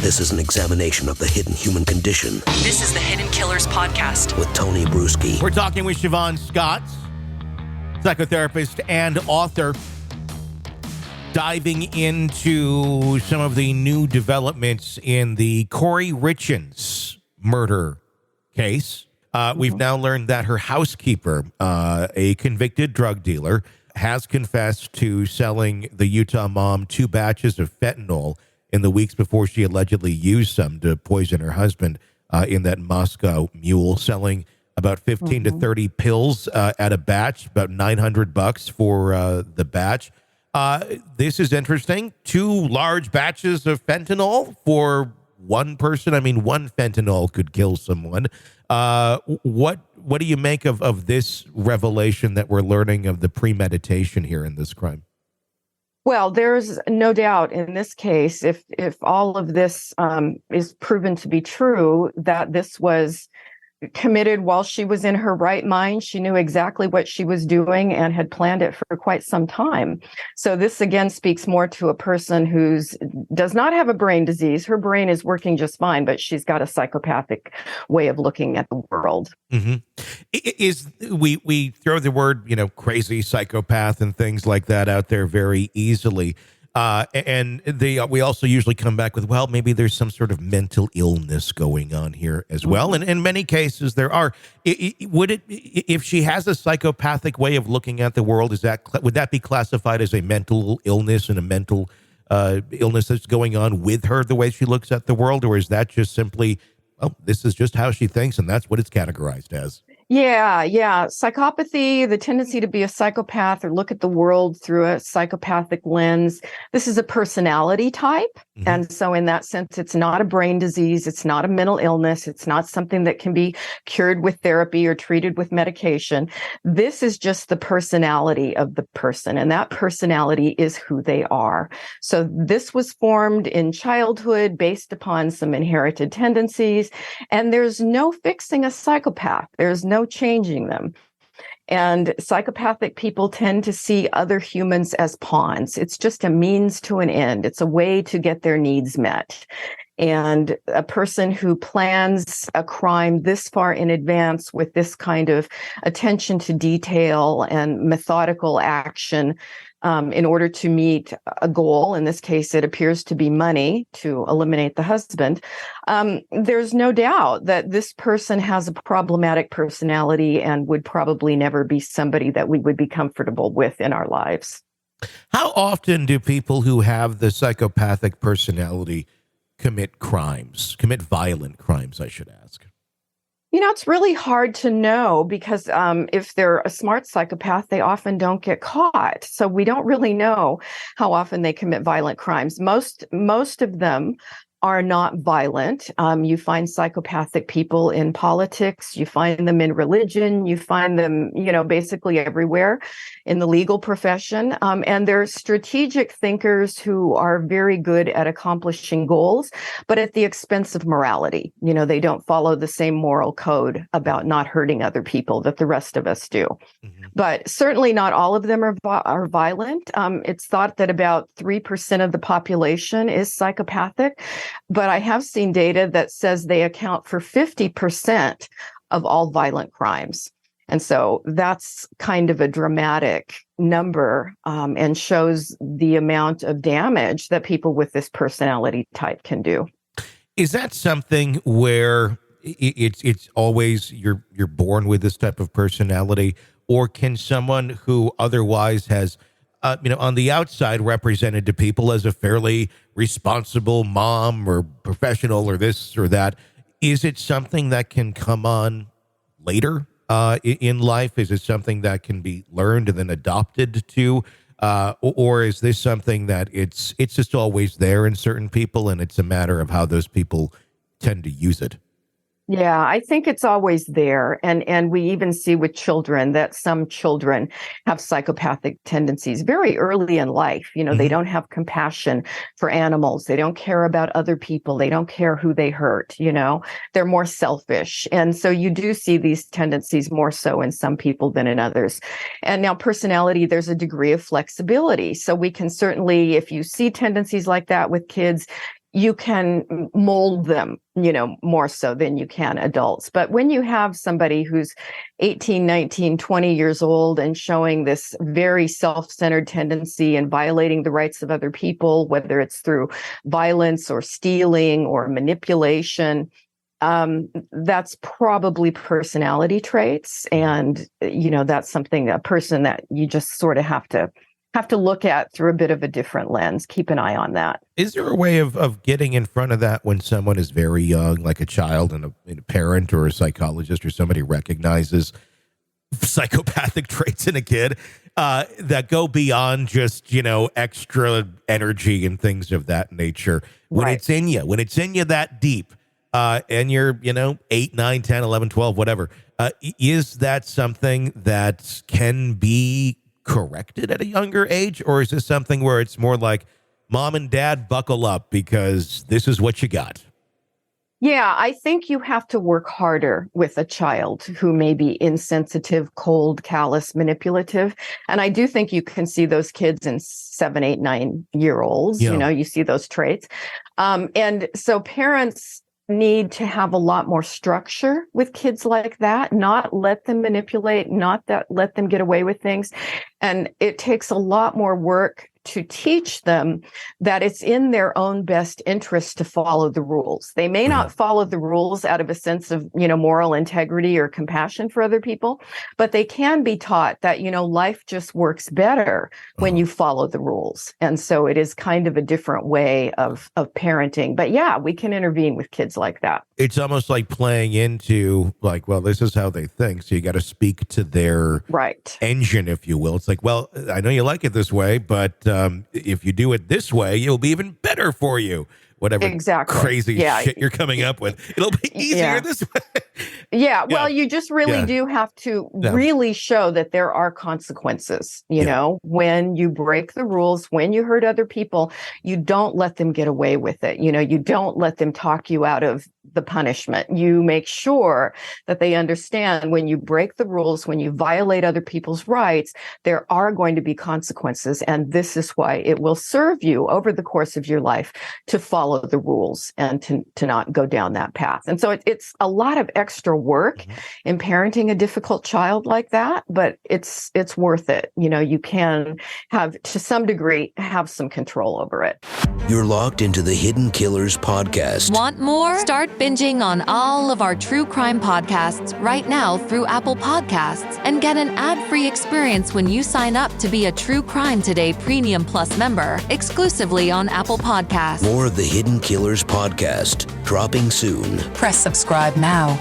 This is an examination of the hidden human condition. This is the Hidden Killers Podcast with Tony Bruschi. We're talking with Siobhan Scott, psychotherapist and author, diving into some of the new developments in the Kouri Richins murder case. We've now learned that her housekeeper, a convicted drug dealer, has confessed to selling the Utah mom 2 batches of fentanyl in the weeks before she allegedly used some to poison her husband in that Moscow mule, selling about 15 to 30 pills at a batch, about $900 for the batch. This is interesting. 2 large batches of fentanyl for one person. I mean, one fentanyl could kill someone. What do you make of this revelation that we're learning of the premeditation here in this crime? Well, there's no doubt in this case, if all of this is proven to be true, that this was committed while she was in her right mind. She knew exactly what she was doing and had planned it for quite some time. So this again speaks more to a person who does not have a brain disease. Her brain is working just fine, but she's got a psychopathic way of looking at the world. Mm-hmm. We throw the word, crazy psychopath and things like that out there very easily. We also usually come back with, well, maybe there's some sort of mental illness going on here as well. And in many cases there are. If she has a psychopathic way of looking at the world, would that be classified as a mental illness and a mental illness that's going on with her, the way she looks at the world? Or is that just simply, this is just how she thinks and that's what it's categorized as? Yeah. Psychopathy, the tendency to be a psychopath or look at the world through a psychopathic lens. This is a personality type. Mm-hmm. And so in that sense, it's not a brain disease. It's not a mental illness. It's not something that can be cured with therapy or treated with medication. This is just the personality of the person. And that personality is who they are. So this was formed in childhood based upon some inherited tendencies. And there's no fixing a psychopath. There's no changing them. And psychopathic people tend to see other humans as pawns. It's just a means to an end. It's a way to get their needs met. And a person who plans a crime this far in advance with this kind of attention to detail and methodical action in order to meet a goal, in this case, it appears to be money to eliminate the husband, there's no doubt that this person has a problematic personality and would probably never be somebody that we would be comfortable with in our lives. How often do people who have the psychopathic personality commit violent crimes, I should ask? It's really hard to know because if they're a smart psychopath, they often don't get caught. So we don't really know how often they commit violent crimes. Most of them are not violent. You find psychopathic people in politics, you find them in religion, you find them, basically everywhere in the legal profession. And they're strategic thinkers who are very good at accomplishing goals, but at the expense of morality. They don't follow the same moral code about not hurting other people that the rest of us do. Mm-hmm. But certainly not all of them are violent. It's thought that about 3% of the population is psychopathic. But I have seen data that says they account for 50% of all violent crimes. And so that's kind of a dramatic number and shows the amount of damage that people with this personality type can do. Is that something where it's always you're born with this type of personality, or can someone who otherwise has on the outside represented to people as a fairly responsible mom or professional or this or that, is it something that can come on later in life? Is it something that can be learned and then adopted to? Or is this something that it's just always there in certain people and it's a matter of how those people tend to use it? Yeah, I think it's always there. And we even see with children that some children have psychopathic tendencies very early in life. They don't have compassion for animals. They don't care about other people. They don't care who they hurt. They're more selfish. And so you do see these tendencies more so in some people than in others. And now personality, there's a degree of flexibility. So we can certainly, if you see tendencies like that with kids, you can mold them, more so than you can adults. But when you have somebody who's 18, 19, 20 years old and showing this very self-centered tendency and violating the rights of other people, whether it's through violence or stealing or manipulation, that's probably personality traits. And, that's something, a person that you just sort of have to look at through a bit of a different lens. Keep an eye on that. Is there a way of getting in front of that when someone is very young, like a child and a parent or a psychologist or somebody recognizes psychopathic traits in a kid that go beyond just, extra energy and things of that nature? When Right. it's in you that deep, and you're, 8, 9, 10, 11, 12, whatever, is that something that can be corrected at a younger age? Or is this something where it's more like, mom and dad, buckle up because this is what you got? Yeah, I think you have to work harder with a child who may be insensitive, cold, callous, manipulative. And I do think you can see those kids in 7, 8, 9-year-olds. Yeah. You see those traits. And so parents need to have a lot more structure with kids like that, not let them manipulate, not that let them get away with things. And it takes a lot more work to teach them that it's in their own best interest to follow the rules. They may not follow the rules out of a sense of, moral integrity or compassion for other people, but they can be taught that, life just works better when you follow the rules. And so it is kind of a different way of parenting. But yeah, we can intervene with kids like that. It's almost like playing into like, well, this is how they think. So you got to speak to their Right. engine, if you will. It's like, well, I know you like it this way, but if you do it this way, it'll be even better for you. Whatever Exactly. crazy shit you're coming up with, it'll be easier this way. Yeah, well, you just really do have to really show that there are consequences, when you break the rules, when you hurt other people, you don't let them get away with it. You don't let them talk you out of the punishment. You make sure that they understand when you break the rules, when you violate other people's rights, there are going to be consequences. And this is why it will serve you over the course of your life to follow the rules and to not go down that path. And so it's a lot of extra work in parenting a difficult child like that, but it's worth it. You can have, to some degree, have some control over it. You're locked into the Hidden Killers podcast. Want more? Start binging on all of our true crime podcasts right now through Apple Podcasts and get an ad-free experience when you sign up to be a True Crime Today Premium Plus member exclusively on Apple Podcasts. More of the Hidden Killers podcast dropping soon. Press subscribe now.